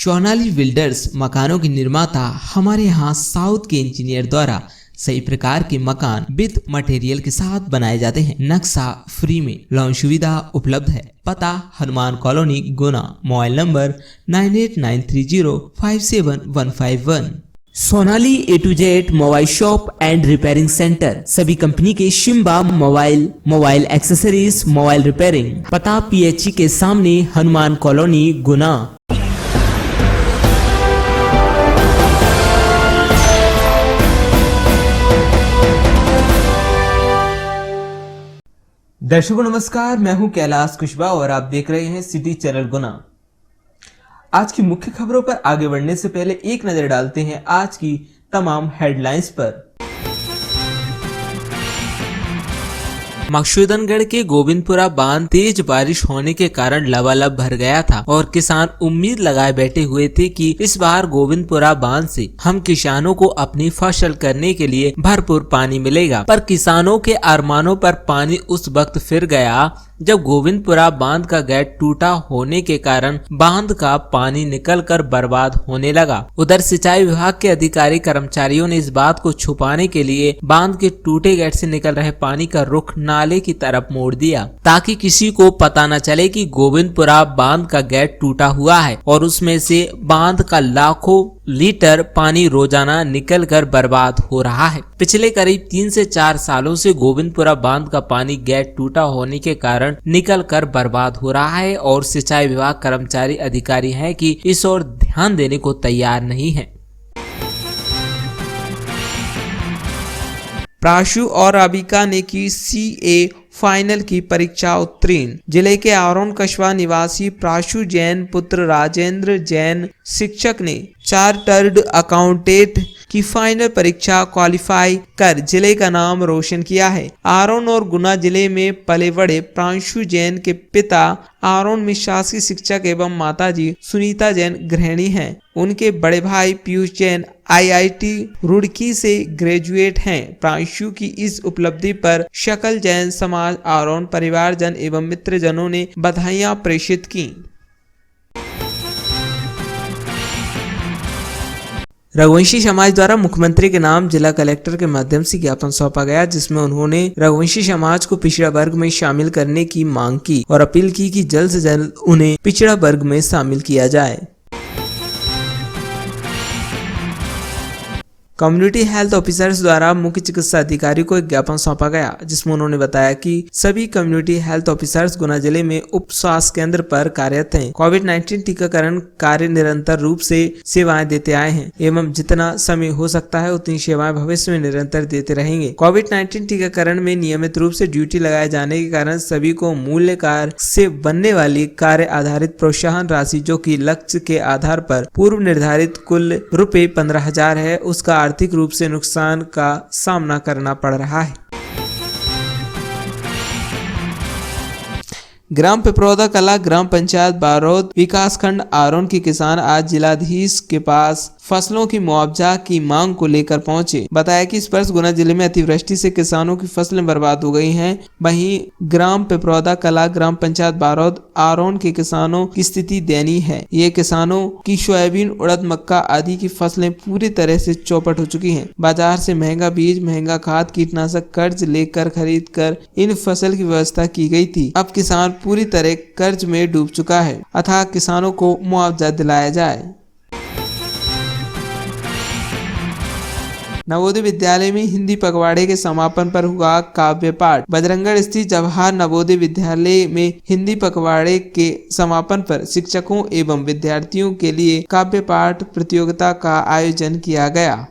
Sonali builders मकानों के निर्माता हमारे यहाँ साउथ के इंजीनियर द्वारा सही प्रकार के मकान विद मटेरियल के साथ बनाए जाते हैं। नक्शा फ्री में, लोन सुविधा उपलब्ध है। पता Hanuman colony, Guna. Mobile number 9893057151। Sonali A to Z mobile shop and repairing centre, सभी कंपनी के शिम्बा मोबाइल एक्सेसरीज, मोबाइल रिपेयरिंग। पता PHE के सामने, हनुमान कॉलोनी, गुना। दर्शकों नमस्कार, मैं हूं कैलाश कुशवाहा और आप देख रहे हैं सिटी चैनल गुना। आज की मुख्य खबरों पर आगे बढ़ने से पहले एक नजर डालते हैं आज की तमाम हेडलाइंस पर। मकसूदनगढ़ के गोविंदपुरा बांध तेज बारिश होने के कारण लबालब भर गया था और किसान उम्मीद लगाए बैठे हुए थे कि इस बार गोविंदपुरा बांध से हम किसानों को अपनी फसल करने के लिए भरपूर पानी मिलेगा। पर किसानों के अरमानों पर पानी उस वक्त फिर गया जब गोविंदपुरा बांध का गेट टूटा होने के कारण बांध का पानी निकलकर बर्बाद होने लगा। उधर सिंचाई विभाग के अधिकारी कर्मचारियों ने इस बात को छुपाने के लिए बांध के टूटे गेट से निकल रहे पानी का रुख नाले की तरफ मोड़ दिया, ताकि किसी को पता न चले कि गोविंदपुरा बांध का गेट टूटा हुआ है और उसमें से बांध का लाखों लीटर पानी रोजाना निकलकर बर्बाद हो रहा है। पिछले करीब 3 से 4 सालों से गोविंदपुरा बांध का पानी गेट टूटा होने के कारण निकलकर बर्बाद हो रहा है और सिंचाई विभाग कर्मचारी अधिकारी हैं कि इस ओर ध्यान देने को तैयार नहीं है। प्राशु और राबिका ने की CA फाइनल की परीक्षा उत्तीर्ण। जिले के आरोन कस्बा निवासी प्राशु जैन पुत्र राजेंद्र जैन शिक्षक ने चार्टर्ड अकाउंटेंट की फाइनल परीक्षा क्वालिफाई कर जिले का नाम रोशन किया है। आरोन और गुना जिले में पले बड़े प्राशु जैन के पिता आरोन में शासकीय शिक्षक एवं माताजी सुनीता जैन गृहिणी हैं। उनके बड़े भाई पीयूष जैन IIT रुड़की से ग्रेजुएट हैं। प्राशु की इस उपलब्धि पर सकल जैन समाज, आरोन परिवारजन एवं मित्रजनों ने बधाइयां प्रेषित की। रघुवंशी समाज द्वारा मुख्यमंत्री के नाम जिला कलेक्टर के माध्यम से ज्ञापन सौंपा गया, जिसमें उन्होंने रघुवंशी समाज को पिछड़ा वर्ग में शामिल करने की मांग की और अपील की कि जल्द से जल्द उन्हें पिछड़ा वर्ग में शामिल किया जाए। कम्युनिटी हेल्थ ऑफिसर्स द्वारा मुख्य चिकित्सा अधिकारी को एक ज्ञापन सौंपा गया, जिसमें उन्होंने बताया कि सभी कम्युनिटी हेल्थ ऑफिसर्स गुना जिले में उप स्वास्थ्य केंद्र पर कार्यरत हैं। कोविड-19 टीकाकरण कार्य निरंतर रूप से सेवाएं देते आए हैं एवं जितना समय हो सकता है उतनी सेवाएं भविष्य में निरंतर देते रहेंगे। कोविड-19 टीकाकरण में नियमित रूप से ड्यूटी लगाए जाने के कारण सभी को मूल्य कार्य से बनने वाली कार्य आधारित प्रोत्साहन राशि, जो की लक्ष्य के आधार पर पूर्व निर्धारित कुल रुपए 15,000 है, उसका आर्थिक रूप से नुकसान का सामना करना पड़ रहा है। ग्राम पिपरौदा कला ग्राम पंचायत बारोद विकासखंड आरोन के किसान आज जिलाधीश के पास फसलों की मुआवजा की मांग को लेकर पहुंचे। बताया कि इस वर्ष गुना जिले में अतिवृष्टि से किसानों की फसलें बर्बाद हो गई हैं। वहीं ग्राम पिपरौदा कला ग्राम पंचायत बारोद आरोन के किसानों की स्थिति दयनीय है। ये किसानों की सोयाबीन, उड़द, मक्का आदि की फसलें पूरी तरह से चौपट हो चुकी हैं। बाजार से महंगा बीज, महंगा खाद, कीटनाशक कर्ज लेकर खरीद कर इन फसल की व्यवस्था की गई थी। अब किसान पूरी तरह कर्ज में डूब चुका है, अतः किसानों को मुआवजा दिलाया जाए। नवोदय विद्यालय में हिंदी पखवाड़े के समापन पर हुआ काव्य पाठ। बजरंगगढ़ स्थित जवाहर नवोदय विद्यालय में हिंदी पखवाड़े के समापन पर शिक्षकों एवं विद्यार्थियों के लिए काव्य पाठ प्रतियोगिता का आयोजन किया गया।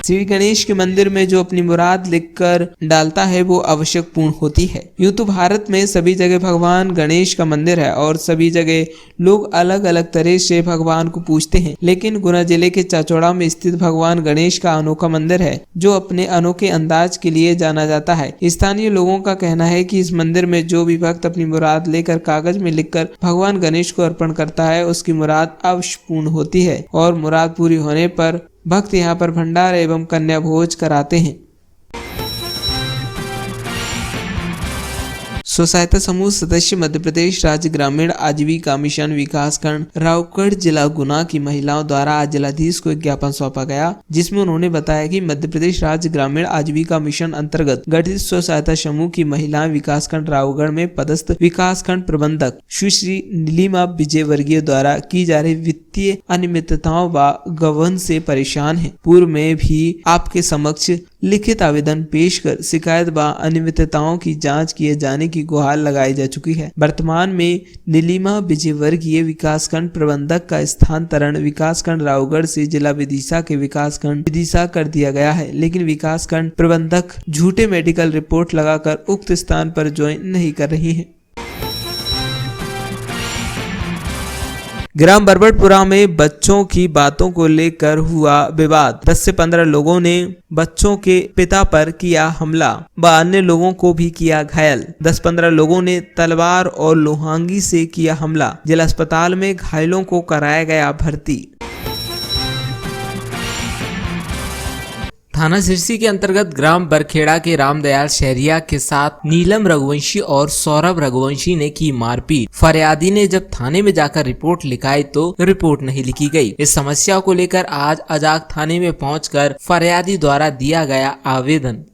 श्री गणेश के मंदिर में जो अपनी मुराद लिखकर डालता है वो अवश्य पूर्ण होती है। यूं तो भारत में सभी जगह भगवान गणेश का मंदिर है और सभी जगह लोग अलग अलग तरह से भगवान को पूजते हैं, लेकिन गुना जिले के चाचौड़ा में स्थित भगवान गणेश का अनोखा मंदिर है, जो अपने अनोखे अंदाज के लिए जाना जाता है। स्थानीय लोगों का कहना है कि इस मंदिर में जो भी भक्त अपनी मुराद लेकर कागज में लिखकर भगवान गणेश को अर्पण करता है, उसकी मुराद अवश्य पूर्ण होती है और मुराद पूरी होने पर भक्त यहाँ पर भंडार एवं कन्या भोज कराते हैं। स्व सहायता समूह सदस्य मध्य प्रदेश राज्य ग्रामीण आजीविका मिशन विकासखंड रावगढ़ जिला गुना की महिलाओं द्वारा आज जिलाधीश को एक ज्ञापन सौंपा गया, जिसमें उन्होंने बताया कि मध्य प्रदेश राज्य ग्रामीण आजीविका मिशन अंतर्गत गठित स्व सहायता समूह की महिलाएं विकासखंड रावगढ़ में पदस्थ विकासखंड प्रबंधक सुश्री नीलिमा विजयवर्गीय द्वारा की जा रही वित्तीय अनियमितताओं व गबन से परेशान है। पूर्व में भी आपके समक्ष लिखित आवेदन पेश कर शिकायत व अनियमितताओं की जांच किए जाने की गुहार लगाई जा चुकी है। वर्तमान में नीलिमा विजयवर्गीय विकासखंड प्रबंधक का स्थानांतरण विकासखंड रावगढ़ से जिला विदिशा के विकासखंड विदिशा कर दिया गया है, लेकिन विकासखंड प्रबंधक झूठे मेडिकल रिपोर्ट लगाकर उक्त स्थान पर ज्वाइन नहीं कर रही है। ग्राम बरबटपुरा में बच्चों की बातों को लेकर हुआ विवाद। 10 से 15 लोगों ने बच्चों के पिता पर किया हमला व अन्य लोगों को भी किया घायल। 10-15 लोगों ने तलवार और लोहांगी से किया हमला। जिला अस्पताल में घायलों को कराया गया भर्ती। थाना सिरसी के अंतर्गत ग्राम बरखेड़ा के रामदयाल शहरिया के साथ नीलम रघुवंशी और सौरभ रघुवंशी ने की मारपीट। फरियादी ने जब थाने में जाकर रिपोर्ट लिखाई तो रिपोर्ट नहीं लिखी गई। इस समस्या को लेकर आज अजाक थाने में पहुंचकर फरियादी द्वारा दिया गया आवेदन।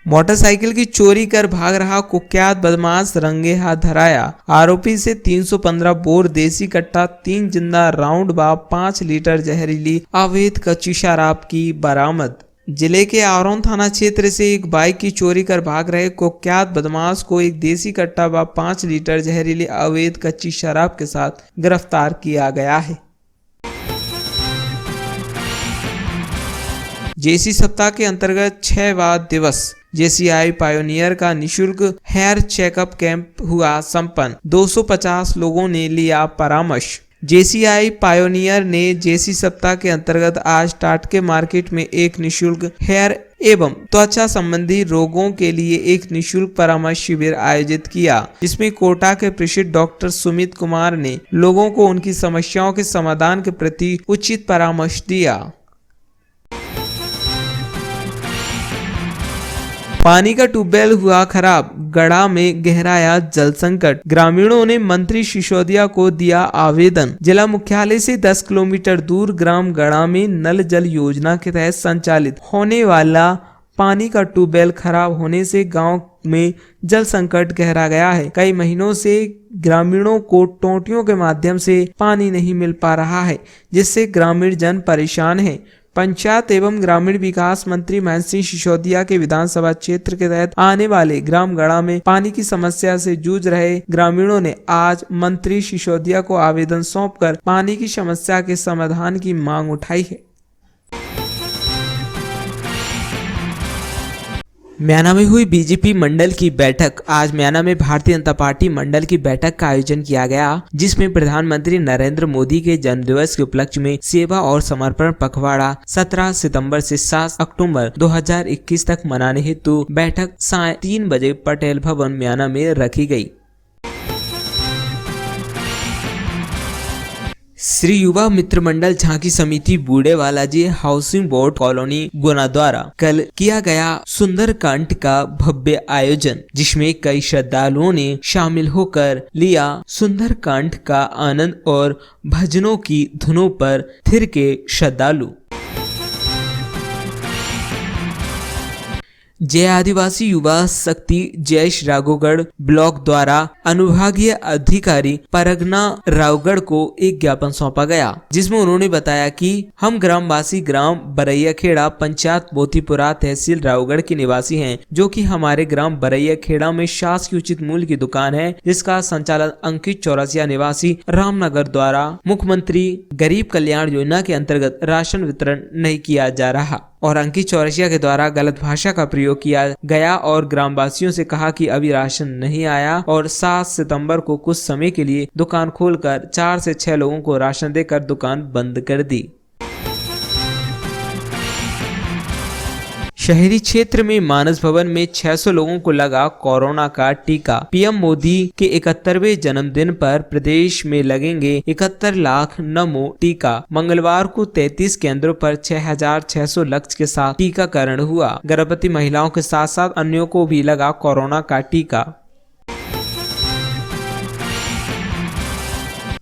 मोटरसाइकिल की चोरी कर भाग रहा कुख्यात बदमाश रंगे हाथ धराया। आरोपी से 315 बोर देसी कट्टा, 3 जिंदा राउंड व 5 लीटर जहरीली अवैध कच्ची शराब की बरामद। जिले के आरोन थाना क्षेत्र से एक बाइक की चोरी कर भाग रहे कुख्यात बदमाश को एक देसी कट्टा व 5 लीटर जहरीली अवैध कच्ची शराब के साथ गिरफ्तार किया गया है। जेसी सप्ताह के अंतर्गत 6वां दिवस जेसीआई पायोनियर का निशुल्क हेयर चेकअप कैंप हुआ संपन्न। 250 लोगों ने लिया परामर्श। जेसीआई पायोनियर ने जेसी सप्ताह के अंतर्गत आज टाटके मार्केट में एक निशुल्क हेयर एवं त्वचा संबंधी रोगों के लिए एक निशुल्क परामर्श शिविर आयोजित किया, जिसमें कोटा के प्रसिद्ध डॉक्टर सुमित कुमार ने लोगों को उनकी समस्याओं के समाधान के प्रति उचित परामर्श दिया। पानी का ट्यूबवेल हुआ खराब, गड़ा में गहराया जल संकट। ग्रामीणों ने मंत्री सिसोदिया को दिया आवेदन। जिला मुख्यालय से 10 किलोमीटर दूर ग्राम गड़ा में नल जल योजना के तहत संचालित होने वाला पानी का ट्यूबवेल खराब होने से गांव में जल संकट गहरा गया है। कई महीनों से ग्रामीणों को टोंटियों के माध्यम से पानी नहीं मिल पा रहा है, जिससे ग्रामीण जन परेशान है। पंचायत एवं ग्रामीण विकास मंत्री महेंद्र सिंह सिसोदिया के विधानसभा क्षेत्र के तहत आने वाले ग्राम गड़ा में पानी की समस्या से जूझ रहे ग्रामीणों ने आज मंत्री सिसोदिया को आवेदन सौंपकर पानी की समस्या के समाधान की मांग उठाई है। म्याना में हुई बीजेपी मंडल की बैठक। आज म्याना में भारतीय जनता पार्टी मंडल की बैठक का आयोजन किया गया, जिसमें प्रधानमंत्री नरेंद्र मोदी के जन्मदिवस के उपलक्ष्य में सेवा और समर्पण पखवाड़ा 17 सितंबर से 7 अक्टूबर 2021 तक मनाने हेतु बैठक साय 3 बजे पटेल भवन म्याना में रखी गई। श्री युवा मित्र मंडल झांकी समिति बूढ़ेवाला जी हाउसिंग बोर्ड कॉलोनी गुना द्वारा कल किया गया सुंदरकांड का भव्य आयोजन, जिसमें कई श्रद्धालुओं ने शामिल होकर लिया सुंदरकांड का आनंद और भजनों की धुनों पर थिरके श्रद्धालु। जय आदिवासी युवा शक्ति जयेश राघोगढ़ ब्लॉक द्वारा अनुभागीय अधिकारी परगना रावगढ़ को एक ज्ञापन सौंपा गया, जिसमें उन्होंने बताया कि हम ग्रामवासी ग्राम बरैया खेड़ा पंचायत मोतीपुरा तहसील रावगढ़ के निवासी हैं, जो कि हमारे ग्राम बरैया खेड़ा में शासकीय उचित मूल्य की दुकान है, जिसका संचालन अंकित चौरसिया निवासी रामनगर द्वारा मुख्यमंत्री गरीब कल्याण योजना के अंतर्गत राशन वितरण नहीं किया जा रहा और अंकित चौरसिया के द्वारा गलत भाषा का प्रयोग किया गया और ग्रामवासियों से कहा कि अभी राशन नहीं आया और 7 सितंबर को कुछ समय के लिए दुकान खोलकर 4 से 6 लोगों को राशन देकर दुकान बंद कर दी। शहरी क्षेत्र में मानस भवन में 600 लोगों को लगा कोरोना का टीका। पीएम मोदी के 71वें जन्मदिन पर प्रदेश में लगेंगे 71 लाख नमो टीका। मंगलवार को 33 केंद्रों पर 6600 लक्ष्य के साथ टीकाकरण हुआ। गर्भवती महिलाओं के साथ साथ अन्यों को भी लगा कोरोना का टीका।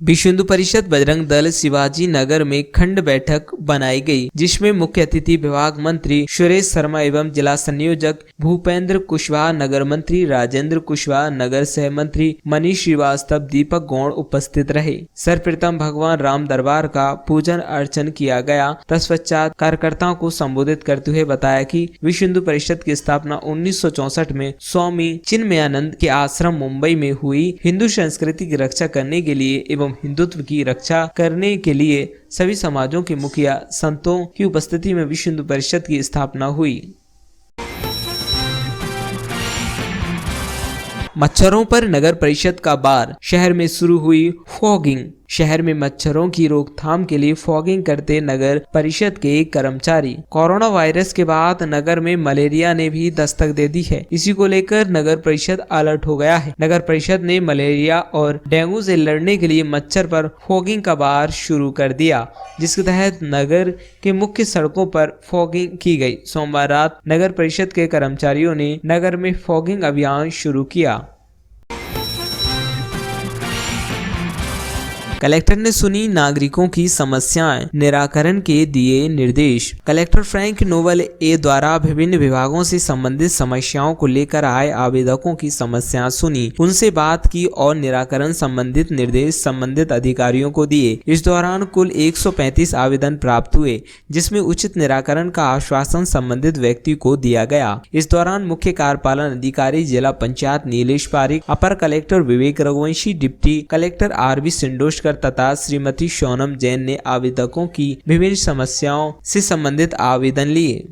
विश्व हिंदू परिषद बजरंग दल शिवाजी नगर में खंड बैठक बनाई गई, जिसमें मुख्य अतिथि विभाग मंत्री सुरेश शर्मा एवं जिला संयोजक भूपेंद्र कुशवाहा, नगर मंत्री राजेंद्र कुशवाहा, नगर सह मंत्री मनीष श्रीवास्तव, दीपक गौड़ उपस्थित रहे। सर्वप्रथम भगवान राम दरबार का पूजन अर्चन किया गया। तत्पश्चात कार्यकर्ताओं को संबोधित करते हुए बताया कि विश्व हिंदू परिषद की स्थापना 1964 में स्वामी चिन्मयानंद के आश्रम मुंबई में हुई। हिंदू संस्कृति की रक्षा करने के लिए एवं हिंदुत्व की रक्षा करने के लिए सभी समाजों के मुखिया संतों की उपस्थिति में विश्व हिंदू परिषद की स्थापना हुई। मच्छरों पर नगर परिषद का बार, शहर में शुरू हुई फॉगिंग। शहर में मच्छरों की रोकथाम के लिए फॉगिंग करते नगर परिषद के कर्मचारी। कोरोना वायरस के बाद नगर में मलेरिया ने भी दस्तक दे दी है। इसी को लेकर नगर परिषद अलर्ट हो गया है। नगर परिषद ने मलेरिया और डेंगू से लड़ने के लिए मच्छर पर फॉगिंग का बार शुरू कर दिया, जिसके तहत नगर के मुख्य सड़कों पर फॉगिंग की गई। सोमवार रात नगर परिषद के कर्मचारियों ने नगर में फॉगिंग अभियान शुरू किया। कलेक्टर ने सुनी नागरिकों की समस्याएं, निराकरण के दिए निर्देश। कलेक्टर फ्रैंक नोवेल ए द्वारा विभिन्न विभागों से संबंधित समस्याओं को लेकर आए आवेदकों की समस्याएं सुनी, उनसे बात की और निराकरण संबंधित निर्देश संबंधित अधिकारियों को दिए। इस दौरान कुल 135 आवेदन प्राप्त हुए, जिसमें उचित निराकरण का आश्वासन संबंधित व्यक्ति को दिया गया। इस दौरान मुख्य कार्यपालन अधिकारी जिला पंचायत नीलेश पारिक, अपर कलेक्टर विवेक रघुवंशी, डिप्टी कलेक्टर आरवी सिंडोस्कर तथा श्रीमती सोनम जैन ने आवेदकों की विभिन्न समस्याओं से संबंधित आवेदन लिए।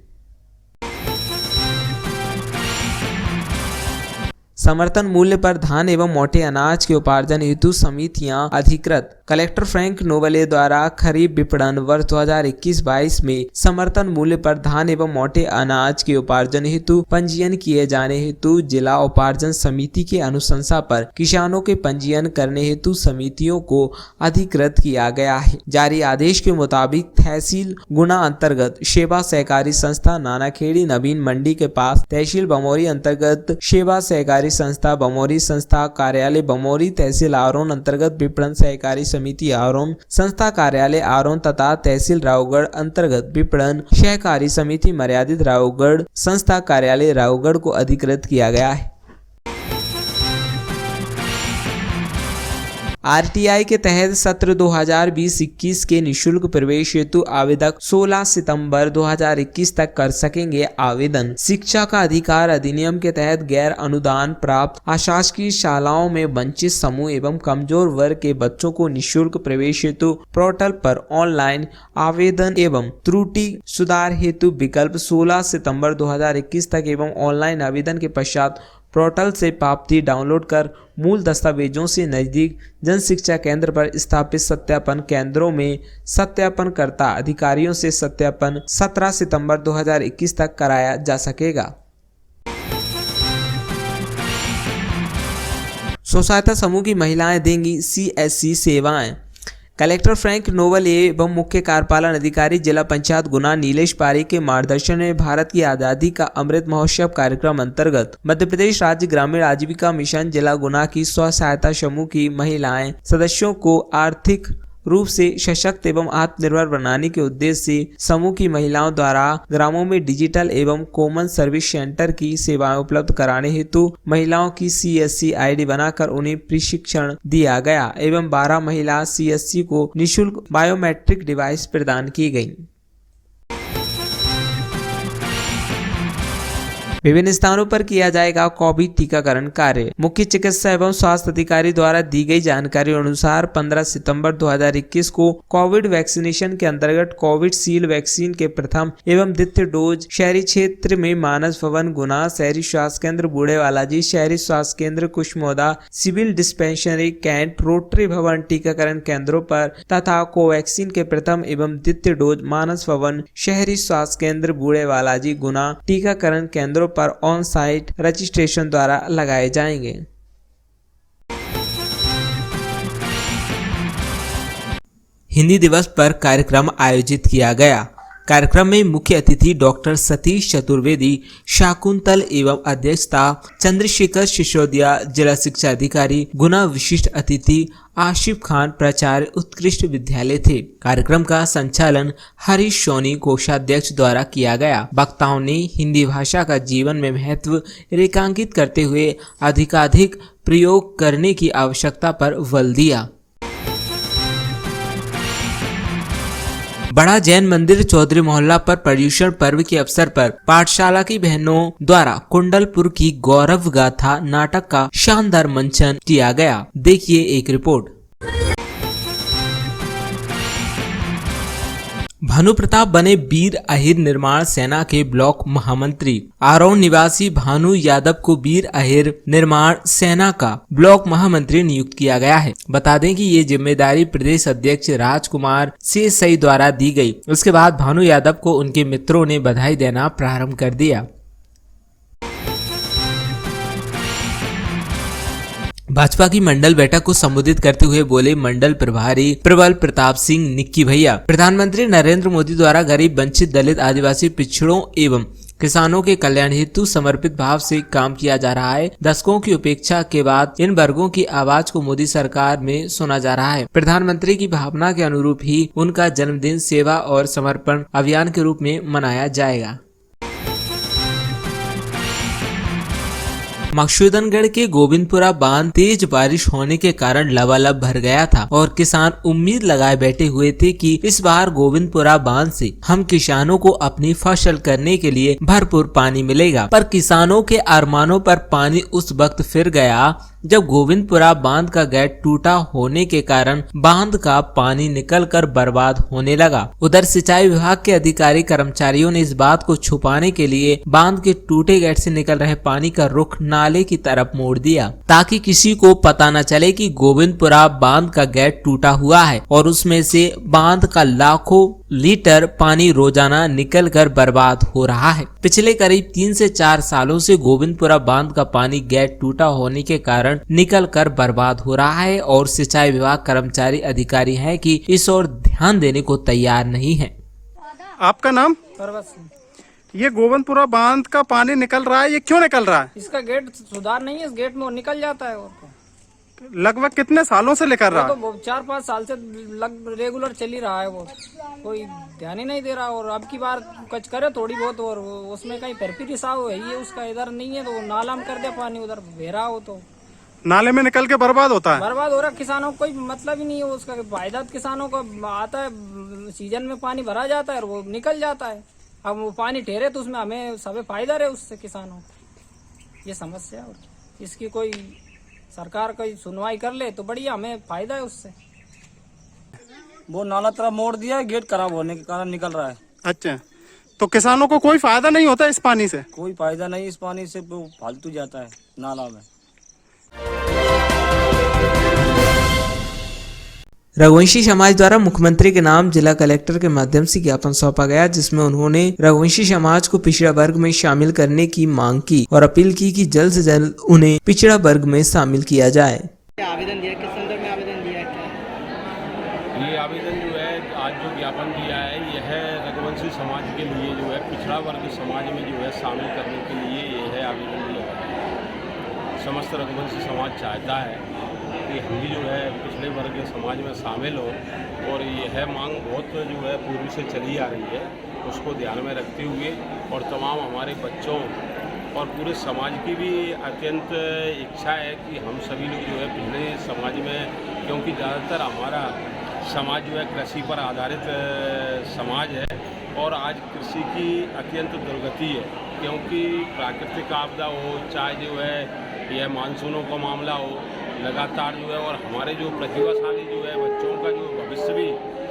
समर्थन मूल्य पर धान एवं मोटे अनाज के उपार्जन हेतु समितियां अधिकृत। कलेक्टर फ्रैंक नोवेल द्वारा खरीफ विपणन वर्ष 2021-22 में समर्थन मूल्य पर धान एवं मोटे अनाज के उपार्जन हेतु पंजीयन किए जाने हेतु जिला उपार्जन समिति के अनुशंसा पर किसानों के पंजीयन करने हेतु समितियों को अधिकृत किया गया है। जारी आदेश के मुताबिक तहसील गुना अंतर्गत सेवा सहकारी संस्था नानाखेड़ी नवीन मंडी के पास, तहसील बमौरी अंतर्गत सेवा सहकारी संस्था बमौरी संस्था कार्यालय बमौरी, तहसील आरोन अंतर्गत विपणन सहकारी समिति आरोन संस्था कार्यालय आरोन तथा तहसील रावगढ़ अंतर्गत विपणन सहकारी समिति मर्यादित रावगढ़ संस्था कार्यालय रावगढ़ को अधिकृत किया गया है। आरटीआई के तहत सत्र 2020-21 के निःशुल्क प्रवेश हेतु आवेदक 16 सितंबर 2021 तक कर सकेंगे आवेदन। शिक्षा का अधिकार अधिनियम के तहत गैर अनुदान प्राप्त अशासकीय शालाओं में वंचित समूह एवं कमजोर वर्ग के बच्चों को निःशुल्क प्रवेश हेतु पोर्टल पर ऑनलाइन आवेदन एवं त्रुटि सुधार हेतु विकल्प 16 सितंबर 2021 तक एवं ऑनलाइन आवेदन के पश्चात पोर्टल से पावती डाउनलोड कर मूल दस्तावेजों से नजदीक जन शिक्षा केंद्र पर स्थापित सत्यापन केंद्रों में सत्यापनकर्ता अधिकारियों से सत्यापन 17 सितंबर 2021 तक कराया जा सकेगा। स्व सहायता समूह की महिलाएं देंगी CSC सेवाएं। कलेक्टर फ्रैंक नोवेल एवं मुख्य कार्यपालन अधिकारी जिला पंचायत गुना नीलेश पारिक के मार्गदर्शन में भारत की आजादी का अमृत महोत्सव कार्यक्रम अंतर्गत मध्य प्रदेश राज्य ग्रामीण आजीविका मिशन जिला गुना की स्व सहायता समूह की महिलाएं सदस्यों को आर्थिक रूप से सशक्त एवं आत्मनिर्भर बनाने के उद्देश्य से समूह की महिलाओं द्वारा ग्रामों में डिजिटल एवं कॉमन सर्विस सेंटर की सेवाएं उपलब्ध कराने हेतु महिलाओं की CSC ID बनाकर उन्हें प्रशिक्षण दिया गया एवं 12 महिला CSC को निःशुल्क बायोमेट्रिक डिवाइस प्रदान की गई। विभिन्न स्थानों पर किया जाएगा कोविड टीकाकरण कार्य। मुख्य चिकित्सा एवं स्वास्थ्य अधिकारी द्वारा दी गई जानकारी अनुसार 15 सितंबर 2021 को कोविड वैक्सीनेशन के अंतर्गत कोविशील्ड वैक्सीन के प्रथम एवं द्वितीय डोज शहरी क्षेत्र में मानस भवन गुना, शहरी स्वास्थ्य केंद्र बूढ़ेवालाजी, शहरी स्वास्थ्य केंद्र कुशमोदा, सिविल डिस्पेंसरी कैंट, रोटरी भवन टीकाकरण केंद्रों पर तथा कोवैक्सीन के प्रथम एवं द्वितीय डोज मानस भवन शहरी स्वास्थ्य केंद्र बूढ़ेवालाजी गुना टीकाकरण केंद्रों पर ऑन साइट रजिस्ट्रेशन द्वारा लगाए जाएंगे। हिंदी दिवस पर कार्यक्रम आयोजित किया गया। कार्यक्रम में मुख्य अतिथि डॉक्टर सतीश चतुर्वेदी, शाकुंतल एवं अध्यक्षता चंद्रशेखर सिसोदिया, जिला शिक्षा अधिकारी गुना, विशिष्ट अतिथि आशिफ खान, प्राचार्य उत्कृष्ट विद्यालय थे। कार्यक्रम का संचालन हरीश सोनी, कोषाध्यक्ष द्वारा किया गया। वक्ताओं ने हिंदी भाषा का जीवन में महत्व रेखांकित करते हुए अधिकाधिक प्रयोग करने की आवश्यकता पर बल दिया। बड़ा जैन मंदिर चौधरी मोहल्ला पर पर्यूषण पर्व के अवसर पर पाठशाला की बहनों द्वारा कुंडलपुर की गौरव गाथा नाटक का शानदार मंचन किया गया। देखिए एक रिपोर्ट। भानु प्रताप बने वीर अहिर निर्माण सेना के ब्लॉक महामंत्री। आरोन निवासी भानु यादव को वीर अहिर निर्माण सेना का ब्लॉक महामंत्री नियुक्त किया गया है। बता दें कि ये जिम्मेदारी प्रदेश अध्यक्ष राजकुमार सही द्वारा दी गई। उसके बाद भानु यादव को उनके मित्रों ने बधाई देना प्रारंभ कर दिया। भाजपा की मंडल बैठक को संबोधित करते हुए बोले मंडल प्रभारी प्रबल प्रताप सिंह निक्की भैया, प्रधानमंत्री नरेंद्र मोदी द्वारा गरीब, वंचित, दलित, आदिवासी, पिछड़ों एवं किसानों के कल्याण हेतु समर्पित भाव से काम किया जा रहा है। दशकों की उपेक्षा के बाद इन वर्गों की आवाज को मोदी सरकार में सुना जा रहा है। प्रधानमंत्री की भावना के अनुरूप ही उनका जन्मदिन सेवा और समर्पण अभियान के रूप में मनाया जाएगा। मकसूदनगढ़ के गोविंदपुरा बांध तेज बारिश होने के कारण लबालब भर गया था और किसान उम्मीद लगाए बैठे हुए थे कि इस बार गोविंदपुरा बांध से हम किसानों को अपनी फसल करने के लिए भरपूर पानी मिलेगा। पर किसानों के अरमानों पर पानी उस वक्त फिर गया जब गोविंदपुरा बांध का गेट टूटा होने के कारण बांध का पानी निकलकर बर्बाद होने लगा। उधर सिंचाई विभाग के अधिकारी कर्मचारियों ने इस बात को छुपाने के लिए बांध के टूटे गेट से निकल रहे पानी का रुख नाले की तरफ मोड़ दिया ताकि किसी को पता न चले कि गोविंदपुरा बांध का गेट टूटा हुआ है और उसमें से बांध का लाखों लीटर पानी रोजाना निकलकर बर्बाद हो रहा है। पिछले करीब 3 से 4 सालों से गोविंदपुरा बांध का पानी गेट टूटा होने के कारण निकलकर बर्बाद हो रहा है और सिंचाई विभाग कर्मचारी अधिकारी हैं कि इस ओर ध्यान देने को तैयार नहीं है। आपका नाम? ये गोविंदपुरा बांध का पानी निकल रहा है, ये क्यों निकल रहा है? इसका गेट सुधार नहीं है, इस गेट में निकल जाता है। और लगभग कितने सालों से लेकर रहा है? तो 4-5 साल से रेगुलर चल ही रहा है, वो कोई ध्यान ही नहीं दे रहा। और अब की बार कुछ करे थोड़ी बहुत और उसमें कहीं पैरपी रिसाव है ही, उसका इधर नहीं है तो नाला में कर दे पानी, उधर बहरा हो तो नाले में निकल के बर्बाद होता है। बर्बाद हो रहा है, किसानों को कोई मतलब ही नहीं है उसका। फायदा किसानों को आता है, सीजन में पानी भरा जाता है और वो निकल जाता है। अब वो पानी ठहरे तो उसमें हमें सब फायदा रहे उससे किसानों को। ये समस्या है और इसकी कोई सरकार कोई सुनवाई कर ले तो बढ़िया, हमें फायदा है उससे। वो नाला तरफ मोड़ दिया है, गेट खराब होने के कारण निकल रहा है। अच्छा, तो किसानों को कोई फायदा नहीं होता इस पानी से? कोई फायदा नहीं इस पानी से, वो फालतू जाता है नाला में। रघुवंशी समाज द्वारा मुख्यमंत्री के नाम जिला कलेक्टर के माध्यम से ज्ञापन सौंपा गया, जिसमें उन्होंने रघुवंशी समाज को पिछड़ा वर्ग में शामिल करने की मांग की और अपील की कि जल्द से जल्द उन्हें पिछड़ा वर्ग में शामिल किया जाए। आवेदन दिया, किस संदर्भ में आवेदन दिया है? ये आवेदन जो है आज जो ज्ञापन दिया है यह है रघुवंशी समाज के लिए, जो है पिछड़ा वर्ग समाज में जो है शामिल करने के लिए यह है आवेदन दिया है। समस्त रघुवंशी समाज चाहता है कि हम भी जो है पिछड़े वर्ग के समाज में शामिल हो और यह मांग बहुत जो है पूर्व से चली आ रही है, उसको ध्यान में रखते हुए और तमाम हमारे बच्चों और पूरे समाज की भी अत्यंत इच्छा है कि हम सभी लोग जो है पिछड़े समाज में, क्योंकि ज़्यादातर हमारा समाज जो है कृषि पर आधारित समाज है और आज कृषि की अत्यंत दुर्गति है। क्योंकि प्राकृतिक आपदा हो, चाहे जो है यह मानसूनों का मामला हो, लगातार जो है और हमारे जो प्रतिभाशाली जो है बच्चों का जो भविष्य भी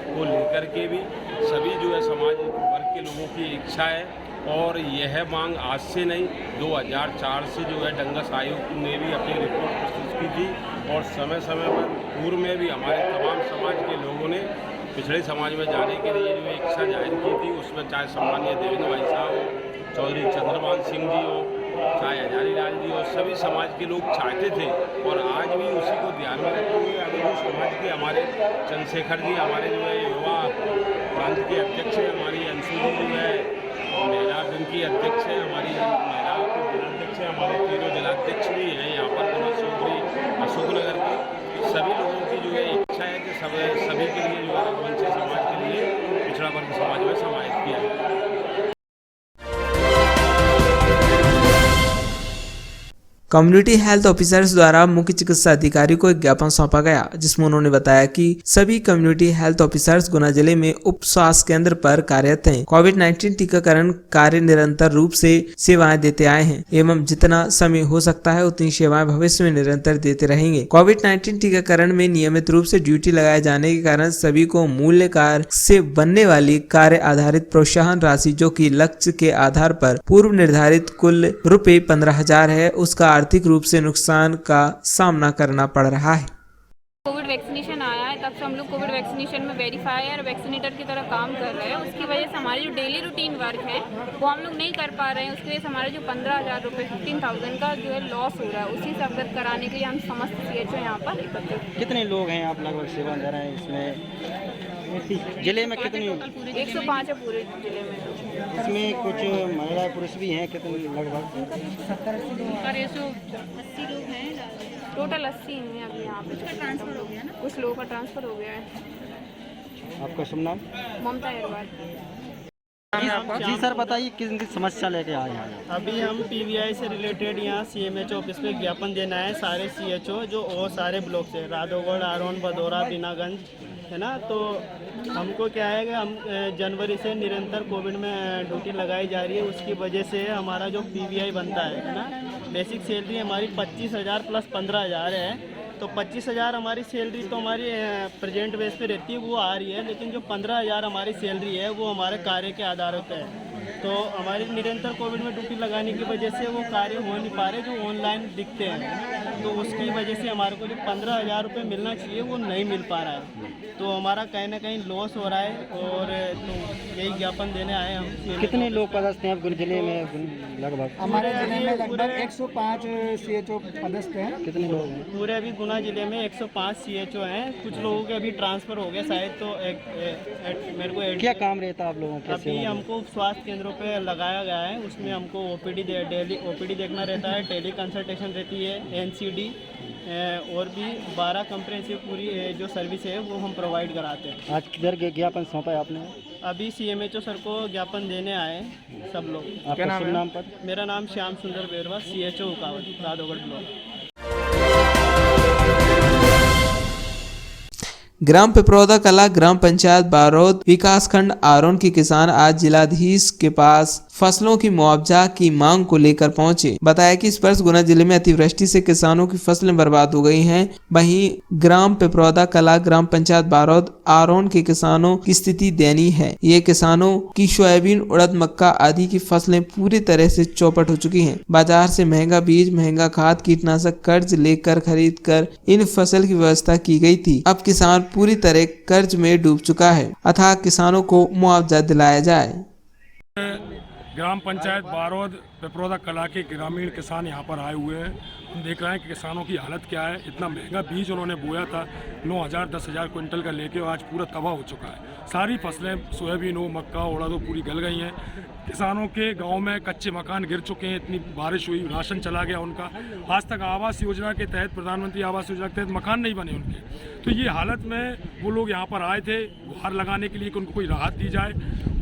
को लेकर के भी सभी जो है समाज वर्ग के लोगों की इच्छा है। और यह मांग आज से नहीं 2004 से जो है डंगस आयोग ने भी अपनी रिपोर्ट प्रस्तुत की थी और समय समय पर पूर्व में भी हमारे तमाम समाज के लोगों ने पिछड़े समाज में जाने के लिए जो इच्छा जाहिर की थी। उसमें चाहे सम्मानीय देवेंद्र भाई साहब हो, चौधरी चंद्रपाल सिंह जी हो, चाहे हजारी लाल जी हो, सभी समाज के लोग चाहते थे और आज भी उसी को ध्यान में रखते हुए अभी जो समाज के हमारे चंद्रशेखर जी हमारे जो है युवा प्रांत के अध्यक्ष हैं, हमारी अंशु जी जो है महिला विंग की अध्यक्ष है, हमारी महिलाओं के जिलाध्यक्ष है, हमारे तीनों जिलाध्यक्ष भी हैं यहाँ पर अशोकनगर के। सभी लोगों की जो है इच्छा है कि सभी के लिए जो है रघुवंशी समाज के लिए पिछड़ा वर्ग समाज में समाहित किया जाए। कम्युनिटी हेल्थ ऑफिसर्स द्वारा मुख्य चिकित्सा अधिकारी को एक ज्ञापन सौंपा गया, जिसमें उन्होंने बताया कि सभी कम्युनिटी हेल्थ ऑफिसर्स गुना जिले में उप स्वास्थ्य केंद्र पर कार्यरत हैं। कोविड-19 टीकाकरण कार्य निरंतर रूप से सेवाएं देते आए हैं एवं जितना समय हो सकता है उतनी सेवाएं भविष्य में निरंतर देते रहेंगे। कोविड-19 टीकाकरण में नियमित रूप से ड्यूटी लगाए जाने के कारण सभी को मूल्य कार्य से बनने वाली कार्य आधारित प्रोत्साहन राशि, जो कि लक्ष्य के आधार पर पूर्व निर्धारित कुल रुपए 15,000 है, उसका आर्थिक रूप से नुकसान का सामना करना पड़ रहा है। कोविड वैक्सीनेशन आया है तब से हम लोग कोविड वैक्सीनेशन में वेरीफायर वैक्सीनेटर की तरह काम कर रहे हैं। उसकी वजह से हमारी जो डेली रूटीन वर्क है वो हम लोग नहीं कर पा रहे हैं। उसकी वजह से हमारे जो 15,000 रुपये 15,000 का जो है लॉस हो रहा है, उसी से अवगत कराने के लिए हम समस्त CHO यहाँ पर एकत्रित। कितने लोग हैं आप लगभग सेवा दे रहे हैं इसमें? जिले में कितनी? 105 है पूरे जिले में। इसमें कुछ महिला पुरुष भी हैं, कितने लगभग? 80 लोग हैं टोटल। 80 हैं अभी यहाँ पे। ट्रांसफर हो गया ना, कुछ लोगों का ट्रांसफर हो गया है। आपका शुभ नाम? ममता अग्रवाल। जी सर, बताइए किन की समस्या लेके आए हैं? अभी हम PVI से रिलेटेड यहाँ CMHO ऑफिस पे ज्ञापन देना है सारे CHO जो और सारे ब्लॉक से, राधोगढ़, आरोन, भदौरा, बीनागंज है ना। तो हमको क्या है कि हम जनवरी से निरंतर कोविड में ड्यूटी लगाई जा रही है। उसकी वजह से हमारा जो PVI बनता है ना, बेसिक सैलरी हमारी 25,000 प्लस 15,000 है। तो 25,000 हमारी सैलरी तो हमारी प्रेजेंट बेस पे रहती है, वो आ रही है, लेकिन जो 15,000 हमारी सैलरी है वो हमारे कार्य के आधार पे है। तो हमारी निरंतर कोविड में ड्यूटी लगाने की वजह से वो कार्य हो नहीं पा रहे जो ऑनलाइन दिखते हैं। तो उसकी वजह से हमारे को जो 15,000 रुपये मिलना चाहिए वो नहीं मिल पा रहा है। तो हमारा कहीं ना कहीं लॉस हो रहा है और तो यही ज्ञापन देने आए हम। कितने लोग पदस्थ हैं आप जिले में? लगभग हमारे जिले में लगभग 105 CHO पदस्थ हैं। कितने लोग हैं? पूरे अभी गुना जिले में 105 CHO हैं। कुछ लोगों के अभी ट्रांसफ़र हो गए शायद। तो मेरे को क्या काम रहता है आप लोगों के? अभी हमको स्वास्थ्य केंद्रों पे लगाया गया है। उसमें हमको डेली OPD देखना रहता है, टेली कंसल्टेशन रहती है, NCD और भी 12 कंप्रेहेंसिव पूरी जो सर्विस है वो हम प्रोवाइड कराते हैं। आज किधर ज्ञापन सौंपा है आपने? अभी CMHO सर को ज्ञापन देने आए सब लोग। आपका शुभ नाम पर? मेरा नाम श्याम सुंदर बेरवा, CHO उकावत, राधोगढ़ ब्लॉक। ग्राम पिपरौदा कला ग्राम पंचायत बारोद विकासखंड आरोन के किसान आज जिलाधीश के पास फसलों की मुआवजा की मांग को लेकर पहुंचे। बताया कि इस वर्ष गुना जिले में अतिवृष्टि से किसानों की फसलें बर्बाद हो गई हैं। वहीं ग्राम पिपरौदा कला ग्राम पंचायत बारोद आरोन के किसानों की स्थिति दयनीय है। ये किसानों की सोयाबीन, उड़द, मक्का आदि की फसलें पूरी तरह से चौपट हो चुकी हैं। बाजार से महंगा बीज, महंगा खाद, कीटनाशक कर्ज लेकर खरीद कर इन फसल की व्यवस्था की गई थी। अब किसान पूरी तरह कर्ज में डूब चुका है, अतः किसानों को मुआवजा दिलाया जाए। ग्राम पंचायत बारोद पिपरौदा कला के ग्रामीण किसान यहाँ पर आए हुए हैं। हम देख रहे हैं कि किसानों की हालत क्या है। इतना महंगा बीज उन्होंने बोया था 9,000 10,000 क्विंटल का लेके, आज पूरा तबाह हो चुका है। सारी फसलें सोयाबीन हो, मक्का, उड़द हो, पूरी गल गई हैं। किसानों के गांव में कच्चे मकान गिर चुके हैं। इतनी बारिश हुई, राशन चला गया उनका। आज तक आवास योजना के तहत, प्रधानमंत्री आवास योजना के तहत मकान नहीं बने उनके। तो ये हालत में वो लोग यहाँ पर आए थे गुहार लगाने के लिए कि उनको कोई राहत दी जाए,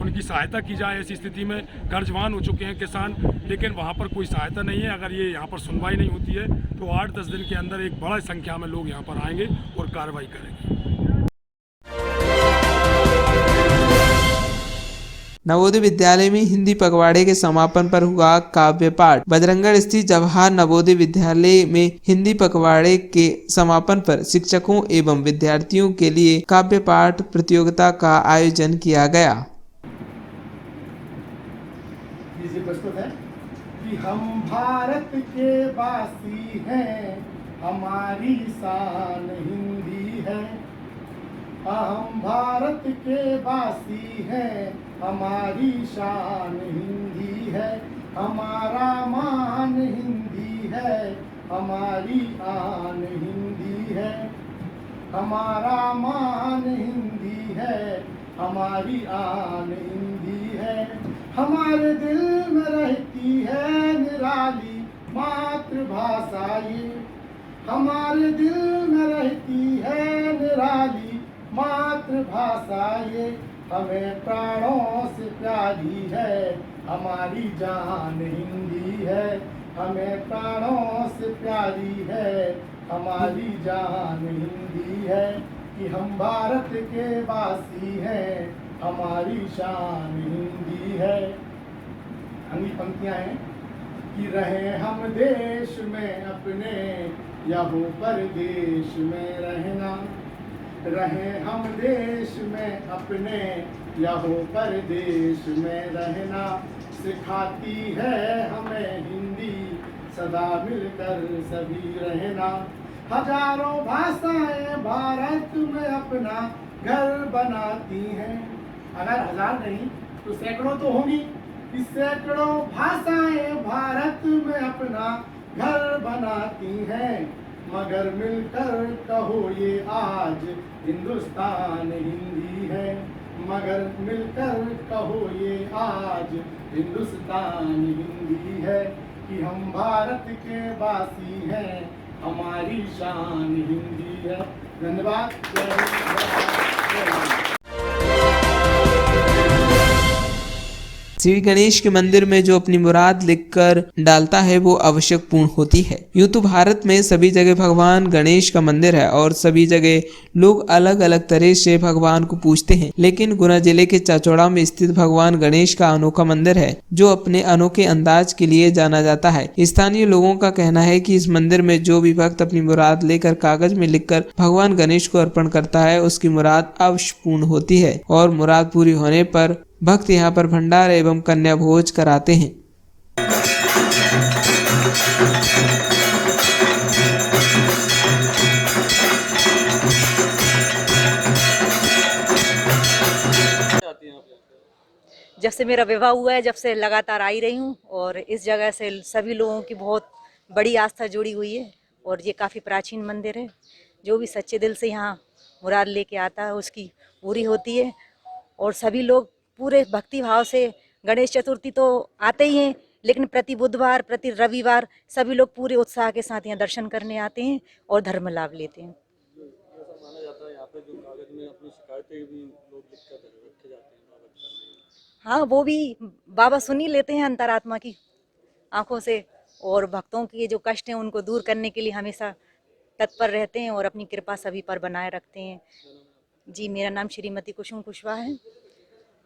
उनकी सहायता की जाए। ऐसी स्थिति में कर्जवान हो चुके हैं किसान, लेकिन वहाँ पर कोई सहायता नहीं है। अगर ये यहाँ पर सुनवाई नहीं होती है तो 8-10 दिन के अंदर एक बड़ा संख्या में लोग यहाँ पर आएंगे और कार्रवाई करेंगे। नवोदय विद्यालय में हिंदी पखवाड़े के समापन पर हुआ काव्य पाठ। बजरंगगढ़ स्थित जवाहर नवोदय विद्यालय में हिंदी पखवाड़े के समापन पर शिक्षकों एवं विद्यार्थियों के लिए काव्य पाठ प्रतियोगिता का आयोजन किया गया। प्रस्तुत है कि हम भारत के वासी हैं, हमारी शान हिंदी है। हम भारत के वासी हैं, हमारी शान हिंदी है। हमारा मान हिंदी है, हमारी आन हिंदी है। हमारा मान हिंदी है, हमारी आन हिंदी है। हमारे दिल में रहती है निराली मातृभाषा ये। हमारे दिल में रहती है निराली मातृभाषा ये। हमें प्राणों से प्यारी है, हमारी जान हिंदी है। हमें प्राणों से प्यारी है, हमारी जान हिंदी है। कि हम भारत के वासी हैं, हमारी शान हिंदी है। अगली पंक्तियां हैं कि रहे हम देश में अपने या हो परदेश में रहना। रहे हम देश में अपने या हो परदेश में रहना। सिखाती है हमें हिंदी सदा मिलकर सभी रहना। हजारों भाषाएं भारत में अपना घर बनाती हैं। अगर हजार नहीं तो सैकड़ों तो होंगी। इस सैकड़ों भाषाएं भारत में अपना घर बनाती हैं। मगर मिलकर कहो ये आज हिंदुस्तान हिंदी है। मगर मिलकर कहो ये आज हिंदुस्तान हिंदी है। कि हम भारत के वासी हैं, हमारी शान हिंदी है। धन्यवाद। जय हिंद। श्री गणेश के मंदिर में जो अपनी मुराद लिखकर डालता है वो आवश्यक पूर्ण होती है। यूं तो भारत में सभी जगह भगवान गणेश का मंदिर है और सभी जगह लोग अलग अलग तरह से भगवान को पूजते हैं, लेकिन गुना जिले के चाचौड़ा में स्थित भगवान गणेश का अनोखा मंदिर है जो अपने अनोखे अंदाज के लिए जाना जाता है। स्थानीय लोगों का कहना है कि इस मंदिर में जो भी भक्त अपनी मुराद लेकर कागज में लिखकर भगवान गणेश को अर्पण करता है उसकी मुराद अवश्य पूर्ण होती है और मुराद पूरी होने पर भक्त यहाँ पर भंडार एवं कन्या भोज कराते हैं। जब से मेरा विवाह हुआ है, जब से लगातार आई रही हूँ और इस जगह से सभी लोगों की बहुत बड़ी आस्था जुड़ी हुई है और ये काफ़ी प्राचीन मंदिर है। जो भी सच्चे दिल से यहाँ मुराद लेके आता है उसकी पूरी होती है और सभी लोग पूरे भक्ति भाव से गणेश चतुर्थी तो आते ही हैं, लेकिन प्रति बुधवार प्रति रविवार सभी लोग पूरे उत्साह के साथ यहाँ दर्शन करने आते हैं और धर्म लाभ लेते हैं। माना जाता है यहाँ पे जो कागज में अपनी शिकायतें भी लोग लिख कर रखे जाते हैं। हाँ, वो भी बाबा सुन ही लेते हैं अंतरात्मा की आंखों से और भक्तों के जो कष्ट हैं उनको दूर करने के लिए हमेशा तत्पर रहते हैं और अपनी कृपा सभी पर बनाए रखते हैं। जी, मेरा नाम श्रीमती कुसुम कुशवाहा है।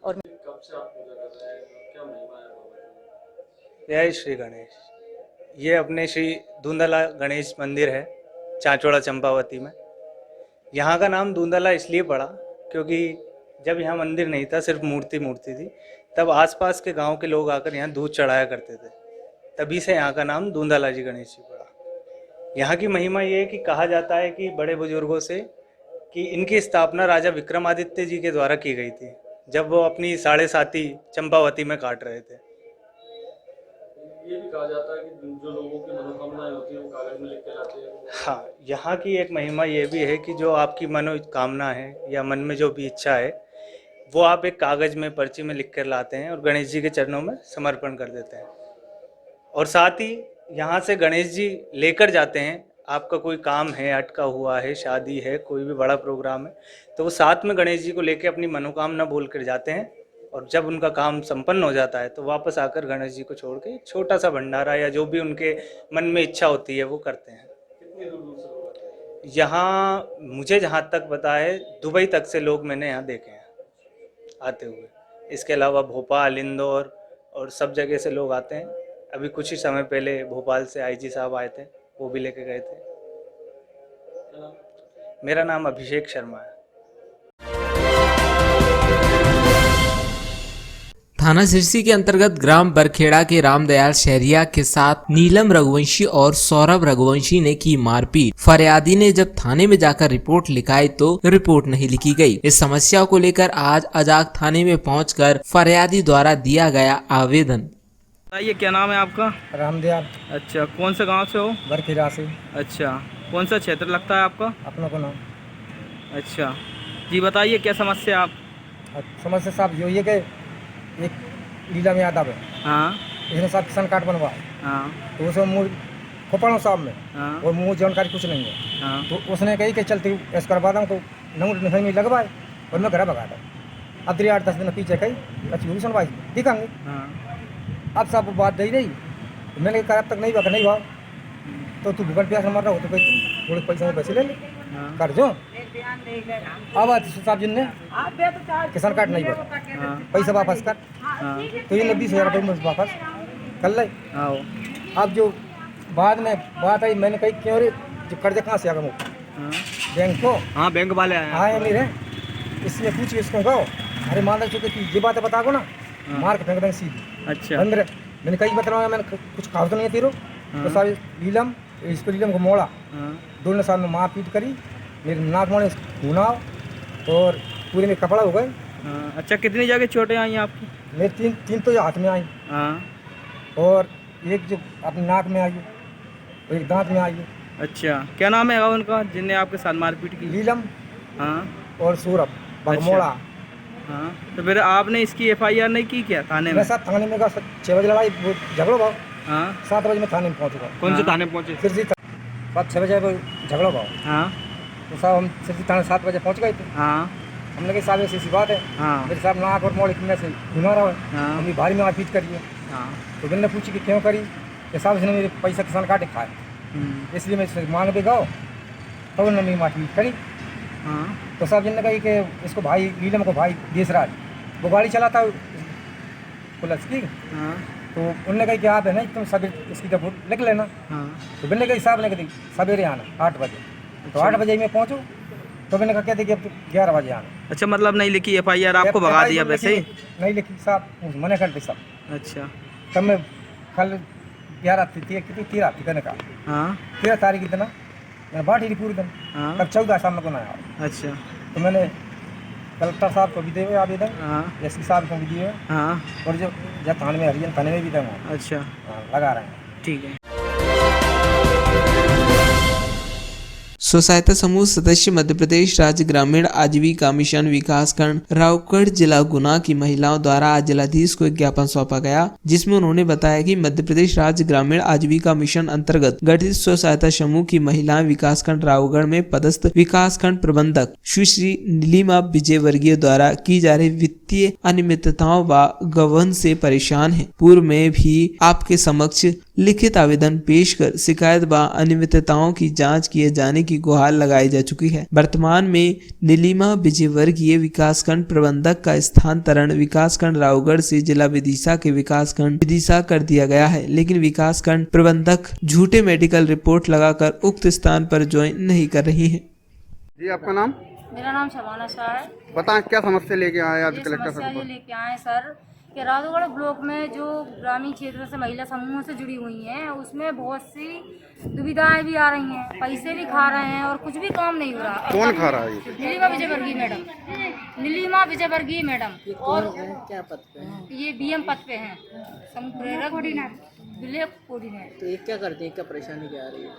और कब से आप पूजा कर रहे हैं, क्या महिमा है? जय श्री गणेश। ये अपने श्री धुंधला गणेश मंदिर है चाचौड़ा चंपावती में। यहाँ का नाम धुंधला इसलिए पड़ा क्योंकि जब यहाँ मंदिर नहीं था, सिर्फ मूर्ति थी, तब आसपास के गांव के लोग आकर यहाँ दूध चढ़ाया करते थे, तभी से यहाँ का नाम धुंधला जी गणेश जी पड़ा। यहाँ की महिमा ये है कि कहा जाता है कि बड़े बुजुर्गों से कि इनकी स्थापना राजा विक्रमादित्य जी के द्वारा की गई थी जब वो अपनी 7.5 चंपावती में काट रहे थे। ये भी कहा जाता है कि जो लोगों की मनोकामनाएं होती है वो कागज में लिख के लाते हैं। हाँ, यहाँ की एक महिमा ये भी है कि जो आपकी मनोकामना है या मन में जो भी इच्छा है वो आप एक कागज में पर्ची में लिख कर लाते हैं और गणेश जी के चरणों में समर्पण कर देते हैं। और साथ ही यहाँ से गणेश जी लेकर जाते हैं। आपका कोई काम है, अटका हुआ है, शादी है, कोई भी बड़ा प्रोग्राम है, तो वो साथ में गणेश जी को लेकर अपनी मनोकामना बोल कर जाते हैं और जब उनका काम संपन्न हो जाता है तो वापस आकर गणेश जी को छोड़ के छोटा सा भंडारा या जो भी उनके मन में इच्छा होती है वो करते हैं। कितनी दूर से लोग आते हैं? यहाँ मुझे जहाँ तक पता है दुबई तक से लोग मैंने यहाँ देखे हैं आते हुए। इसके अलावा भोपाल, इंदौर और सब जगह से लोग आते हैं। अभी कुछ ही समय पहले भोपाल से आईजी साहब आए थे, वो भी लेके गए थे। मेरा नाम अभिषेक शर्मा है। थाना सिरसी के अंतर्गत ग्राम बरखेड़ा के रामदयाल शहरिया के साथ नीलम रघुवंशी और सौरभ रघुवंशी ने की मारपीट। फरियादी ने जब थाने में जाकर रिपोर्ट लिखाई तो रिपोर्ट नहीं लिखी गई। इस समस्या को लेकर आज अजाक थाने में पहुंचकर फरियादी द्वारा दिया गया आवेदन। ये क्या नाम है आपका? रामदयाल। अच्छा, कौन से गांव से हो? बरखेड़ा से। अच्छा, कौन सा क्षेत्र लगता है आपका? अपना को नाम। अच्छा जी, बताइए क्या समस्या आप? समस्या साहब यो ये कि एक नीलम यादव है, हाँ इसने साहब किसान कार्ड बनवाया, हाँ तो उसे मुँह खोपड़ा साहब में हाँ और मुँह जानकारी कुछ नहीं है, हाँ तो उसने कही कि चलती ऐसा करवा दूँ तो नंबर नहीं लगवाए और मैं घर भगा था। अब 8-10 दिन पीछे कही अच्छी हुई सुनवाई दिखाएंगे। हाँ अब साहब बात दे रही, मैंने कहा अब तक नहीं भाग नहीं भाव तो तू भूखल प्यास मर रहा हो तो कही थोड़े पैसे में पैसे ले ले कर जो। अब साहब जी ने किसान कार्ड नहीं भरा, पैसा वापस कर, तो ये 20,000 रुपये वापस कर ले। अब जो बाद में बात आई, मैंने कही क्यों रे जो कर्जा कहाँ से आ गया बैंक को? हाँ, बैंक वाले आए हाँ नहीं रे, इसलिए पूछिए इसको कहो अरे मान रहे चुके ये बात बता को ना, मार के फेंक देंगे सीधी। अच्छा, अंदर मैंने कहीं बताया, मैंने कुछ कहा तो नहीं है तेरो, तो सारे नीलम इसको नीलम को मोड़ा, दोनों साल में मार पीट करी, मेरे नाक मोड़े घुनाव और पूरे में कपड़ा हो गए। अच्छा, कितनी जगह चोटें आई आपकी? मेरे तीन तो हाथ में आई, और एक जो अपने नाक में आई और एक दांत में आई। अच्छा, क्या नाम है उनका जिनने आपके साथ मारपीट की? नीलम हाँ और सौरभ बगमोड़ा। हाँ, तो फिर आपने इसकी FIR नहीं की क्या थाने में? मैं साहब थाने में 6 बजे लड़ाई झगड़ो भाव, हाँ 7 बजे में थाने में पहुँचूँगा। कौन से थाने पहुँचे? सिरसी बात 6 बजे झगड़ो भाव। हाँ, तो साहब हम सिरसी थाने 7 बजे पहुँच गए थे। हाँ हमने कहा साहब ऐसी बात है, हाँ मेरे साहब नाक और मोड़ इतने से घुमा रहा है, हाँ हमने भारी में मारपीट करी है। हाँ, तो मैंने पूछी कि क्यों करी, कि साहब इसने मेरे पैसा किसान काटे खाए, इसलिए मैं इससे मांग पे गाओ, तो उन्होंने मेरी मारपीट करी। हाँ, तो साहब जी ने कही कि इसको भाई नीलम को भाई देशराज वो गाड़ी चलाता पुलिस की, हाँ तो उनने कही कि आप है ना तुम सब इसकी रिपोर्ट लिख लेना। हाँ, तो मैंने कही साहब ने कही सवेरे आना 8 बजे, तो 8 बजे मैं पहुँचूँ, तो मैंने कहा कहते कि अब 11 बजे आना। अच्छा, मतलब नहीं लिखी FIR, आपको भगा दिया वैसे ही? नहीं लिखी साहब, मना करते सब। अच्छा, तब मैं कल 11 कितनी 13 थी कहने का, हाँ 13 तारीख की दिन मैंने बांट ही पूरी दिन, हाँ, तब 14 सामने को ना आया। अच्छा, तो मैंने कलेक्टर साहब को भी दे हुए आवेदन, हाँ एसपी साहब को भी दिए, हाँ, और जो जब थाने में हरिजन थाने में भी देंगे। अच्छा, लगा रहे हैं। ठीक है। स्व सहायता समूह सदस्य मध्य प्रदेश राज्य ग्रामीण आजीविका मिशन विकासखंड रावगढ़ जिला गुना की महिलाओं द्वारा आज जिलाधीश को एक ज्ञापन सौंपा गया, जिसमें उन्होंने बताया कि मध्य प्रदेश राज्य ग्रामीण आजीविका मिशन अंतर्गत गठित स्व सहायता समूह की महिलाएं विकासखंड रावगढ़ में पदस्थ विकासखंड प्रबंधक सुश्री नीलिमा विजय वर्गीय द्वारा की जा रही वित्तीय अनियमितताओं व गबन से परेशान है। पूर्व में भी आपके समक्ष लिखित आवेदन पेश कर शिकायत व अनियमितताओं की जांच किए जाने की गुहार लगाई जा चुकी है। वर्तमान में नीलिमा विजय वर्गीय विकासखंड प्रबंधक का स्थानांतरण विकासखंड रावगढ़ से जिला विदिशा के विकासखंड विदिशा कर दिया गया है, लेकिन विकासखंड प्रबंधक झूठे मेडिकल रिपोर्ट लगाकर उक्त स्थान पर ज्वाइन नहीं कर रही है। जी आपका नाम? मेरा नाम शबाना शाह है। बताएं क्या समस्या लेके आए आज कलेक्टर समस्या साहब? ये लेके आए सर कि राधोगढ़ ब्लॉक में जो ग्रामीण क्षेत्र से महिला समूहों से जुड़ी हुई हैं उसमें बहुत सी दुविधाएं भी आ रही हैं, पैसे भी खा रहे हैं और कुछ भी काम नहीं हो रहा। कौन खा रहा है? नीलिमा विजय वर्गीय मैडम, नीलिमा विजय वर्गीय मैडम, और क्या पद पे हैं? ये BM पद पे हैं, समूह कोऑर्डिनेटर। तो ये क्या करते हैं, क्या परेशानी क्या आ रही है?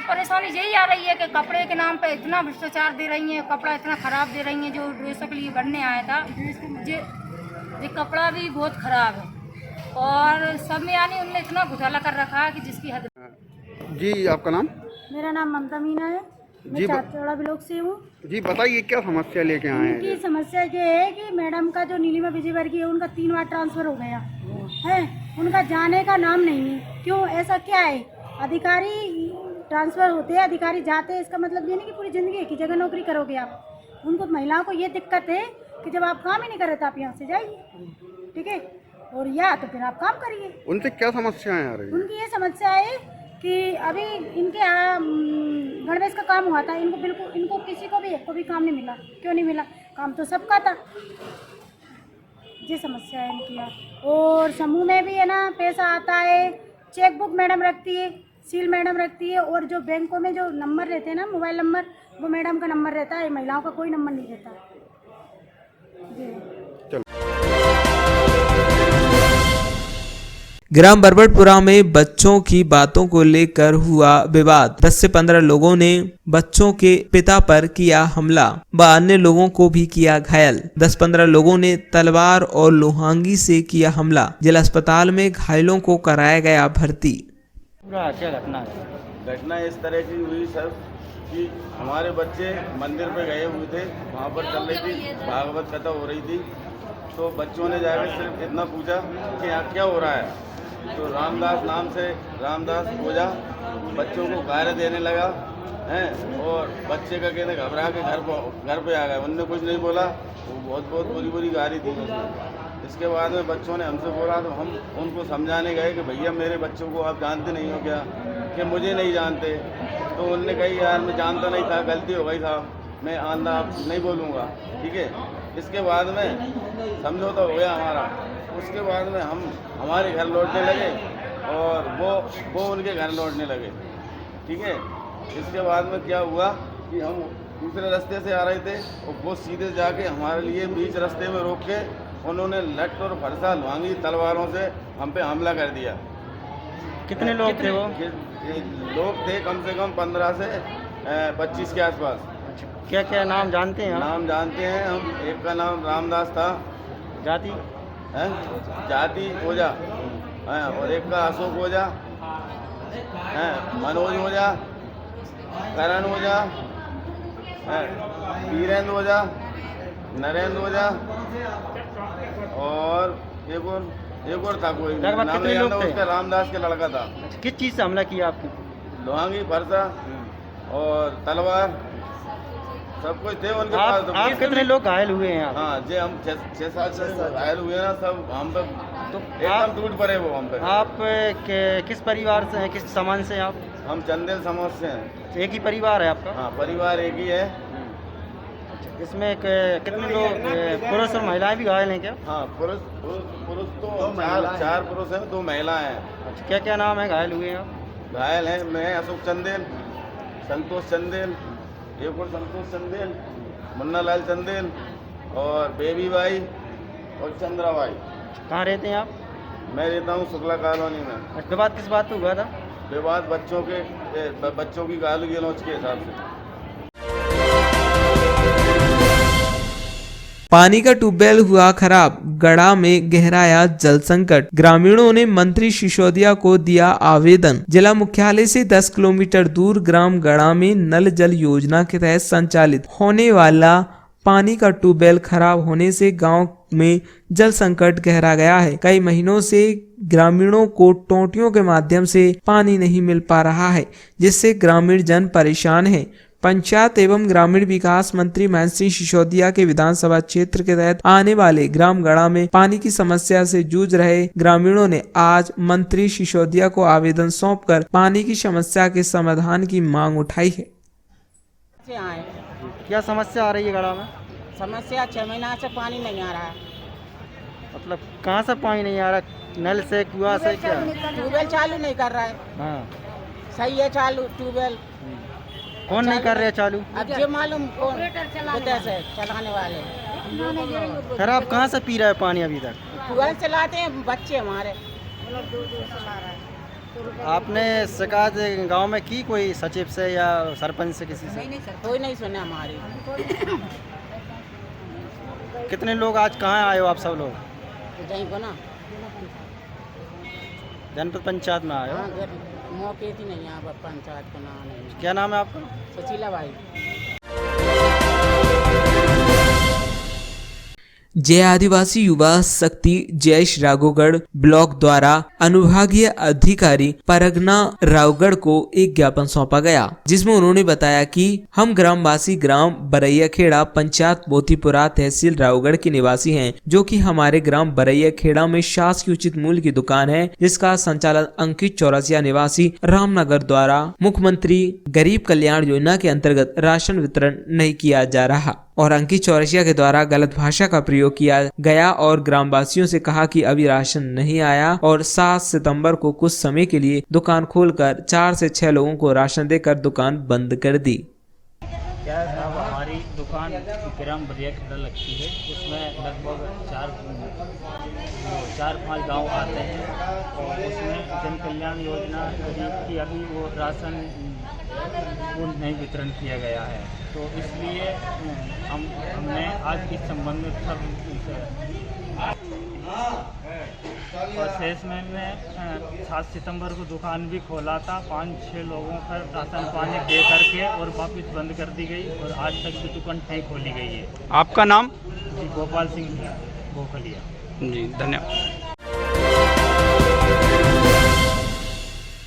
परेशानी यही आ रही है कि कपड़े के नाम पे इतना भ्रष्टाचार दे रही हैं, कपड़ा इतना खराब दे रही हैं। जो ड्रेसों के लिए बनने आया था ये कपड़ा भी बहुत खराब है और सब में यानी उन्होंने इतना घोटाला कर रखा है कि जिसकी हद। जी आपका नाम? मेरा नाम ममता मीना है, मैं चाचौड़ा ब्लॉक से हूँ। जी बताइए क्या समस्या लेके आए हैं? उनकी समस्या ये है कि मैडम का जो नीलिमा विजय वर्गीय है उनका 3 बार ट्रांसफर हो गया है, उनका जाने का नाम नहीं है। क्यों, ऐसा क्या है? अधिकारी ट्रांसफर होते हैं, अधिकारी जाते हैं, इसका मतलब ये नहीं कि पूरी ज़िंदगी एक ही जगह नौकरी करोगे आप। उनको महिलाओं को ये दिक्कत है कि जब आप काम ही नहीं कर रहे तो आप यहाँ से जाइए, ठीक है, और या तो फिर आप काम करिए। उनसे क्या समस्याएं आ रही हैं? उनकी ये समस्या है कि अभी इनके यहाँ गणवेश का काम हुआ था, इनको किसी को भी एक को भी काम नहीं मिला। क्यों नहीं मिला? काम तो सबका था। ये समस्या है इनकी यहाँ। और समूह में भी है ना, पैसा आता है, चेकबुक मैडम रखती है, सील मैडम रखती है, और जो बैंकों में जो नंबर रहते हैं ना, मोबाइल नंबर, वो मैडम का नंबर रहता है, महिलाओं का कोई नंबर नहीं रहता। ग्राम बरबटपुरा में बच्चों की बातों को लेकर हुआ विवाद। 10 से 15 लोगों ने बच्चों के पिता पर किया हमला व अन्य लोगों को भी किया घायल। 10-15 लोगों ने तलवार और लोहांगी से किया हमला। जिला अस्पताल में घायलों को कराया गया भर्ती। क्या घटना है? घटना इस तरह की हुई सर कि हमारे बच्चे मंदिर पे गए हुए थे, वहाँ पर चल रही थी भागवत कथा हो रही थी, तो बच्चों ने जाकर सिर्फ इतना पूछा कि यहाँ क्या हो रहा है। तो रामदास नाम से रामदास पूजा बच्चों को गायर देने लगा हैं, और बच्चे का कहने घबरा के घर पे आ गए। उनने कुछ नहीं बोला, वो बहुत बुरी गाली दी उसने। इसके बाद में बच्चों ने हमसे बोला, तो हम उनको समझाने गए कि भैया मेरे बच्चों को आप जानते नहीं हो क्या? कि मुझे नहीं जानते। तो उन्होंने कही यार मैं जानता नहीं था, गलती हो गई था, मैं आंधा नहीं बोलूँगा, ठीक है। इसके बाद में समझौता हो गया हमारा। उसके बाद में हम हमारे घर लौटने लगे और वो उनके घर लौटने लगे, ठीक है। इसके बाद में क्या हुआ कि हम दूसरे रास्ते से आ रहे थे और वो सीधे जाके हमारे लिए बीच रास्ते में रोक के उन्होंने लट और फरसा लोहांगी तलवारों से हम पे हमला कर दिया। कितने लोग थे वो? लोग थे कम से कम 15 से 25 के आसपास। क्या क्या नाम जानते हैं? नाम जानते हैं हम। एक का नाम रामदास था, जाति हैं, जाति ओझा, हैं, और एक का अशोक ओझा, हैं, मनोज ओझा, करण ओझा, हैं, वीरेंद्र ओझा, नरेंद्र ओझा, और एक और था कोई नाम नहीं जानता, उसका रामदास के लड़का था। किस चीज़ से हमला किया आपकी? लोहांगी, फरसा और तलवार सब कुछ थे उनके पास। तो आप कितने लोग घायल हुए हैं? हाँ जी, हम 6-7 घायल हुए ना, सब हम पे तो एकदम टूट पड़े वो हम पे। आप किस परिवार से हैं, किस समाज से आप? हम चंदेल समाज से हैं। एक ही परिवार है आपका? हाँ, परिवार एक ही है। इसमें कितने लोग पुरुष और महिलाएं भी घायल हैं क्या? हाँ, पुरुष तो 4 पुरुष हैं, 2 महिलाएं हैं। अच्छा, क्या क्या नाम है घायल हुए हैं आप? घायल हैं मैं अशोक चंदेल, संतोष चंदेल, एक और संतोष चंदेल, मुन्ना लाल चंदेल, और बेबी बाई और चंद्रा बाई। कहाँ रहते हैं आप? मैं रहता हूँ शुक्ला कॉलोनी में। विवाद किस बात पे हुआ था? विवाद बच्चों की गाली गलौज के हिसाब से। पानी का ट्यूबवेल हुआ खराब, गड़ा में गहराया जल संकट। ग्रामीणों ने मंत्री सिसोदिया को दिया आवेदन। जिला मुख्यालय से 10 किलोमीटर दूर ग्राम गड़ा में नल जल योजना के तहत संचालित होने वाला पानी का ट्यूबवेल खराब होने से गांव में जल संकट गहरा गया है। कई महीनों से ग्रामीणों को टोंटियों के माध्यम से पानी नहीं मिल पा रहा है, जिससे ग्रामीण जन परेशान हैं। पंचायत एवं ग्रामीण विकास मंत्री महेंद्र सिंह सिसोदिया के विधानसभा क्षेत्र के तहत आने वाले ग्राम गड़ा में पानी की समस्या से जूझ रहे ग्रामीणों ने आज मंत्री सिसोदिया को आवेदन सौंपकर पानी की समस्या के समाधान की मांग उठाई है। क्या समस्या आ रही है गड़ा में? समस्या 6 महीना से पानी नहीं आ रहा है। मतलब कहाँ से पानी नहीं आ रहा? नल से, कुआं से? क्या ट्यूबवेल चालू नहीं कर रहा है? हाँ, सही है चालू ट्यूबवेल। कौन नहीं कर रहे चालू? अब जो मालूम कौन से चलाने वाले। सर आप कहाँ से पी रहे हैं पानी अभी तक? कुआं चलाते हैं बच्चे हमारे। आपने शिकायत गांव में की कोई सचिव से या सरपंच से, किसी से? नहीं सर, कोई नहीं सुने हमारी। कितने लोग आज कहाँ आए हो आप सब लोग? को ना जनपद पंचायत में आए हो? हाँ, मौके थी नहीं यहाँ पर पंचायत का नाम नहीं। क्या नाम है आपका? सुशीला भाई। जय आदिवासी युवा शक्ति जयेश राघोगढ़ ब्लॉक द्वारा अनुभागीय अधिकारी परगना रावगढ़ को एक ज्ञापन सौंपा गया, जिसमें उन्होंने बताया कि हम ग्रामवासी ग्राम बरैया खेड़ा पंचायत मोतीपुरा तहसील रावगढ़ के निवासी हैं, जो कि हमारे ग्राम बरैया खेड़ा में शासकीय उचित मूल्य की दुकान है, जिसका संचालन अंकित चौरसिया निवासी रामनगर द्वारा मुख्यमंत्री गरीब कल्याण योजना के अंतर्गत राशन वितरण नहीं किया जा रहा और अंकित चौरसिया के द्वारा गलत भाषा का प्रयोग किया गया और ग्रामवासियों से कहा कि अभी राशन नहीं आया और 7 सितंबर को कुछ समय के लिए दुकान खोलकर 4 से 6 लोगों को राशन देकर दुकान बंद कर दी। क्या साहब, हमारी दुकान ग्राम बरैया खेड़ा लगती है, उसमें लगभग 4-5 गांव आते हैं और उसमें जन कल्याण योजना गरीब की अभी वो राशन वो नहीं वितरण किया गया है, तो इसलिए हमने आज इस संबंध में और शेष में 7 सितंबर को दुकान भी खोला था, 5-6 लोगों का राशन पानी दे करके और वापस बंद कर दी गई और आज तक की दुकान नहीं खोली गई है। आपका नाम? जी, गोपाल सिंह गोखलिया। जी, धन्यवाद।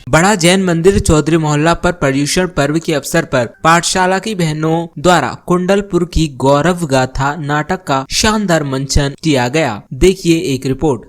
बड़ा जैन मंदिर चौधरी मोहल्ला पर पर्यूषण पर्व के अवसर पर पाठशाला की बहनों द्वारा कुंडलपुर की गौरव गाथा नाटक का शानदार मंचन किया गया। देखिए एक रिपोर्ट।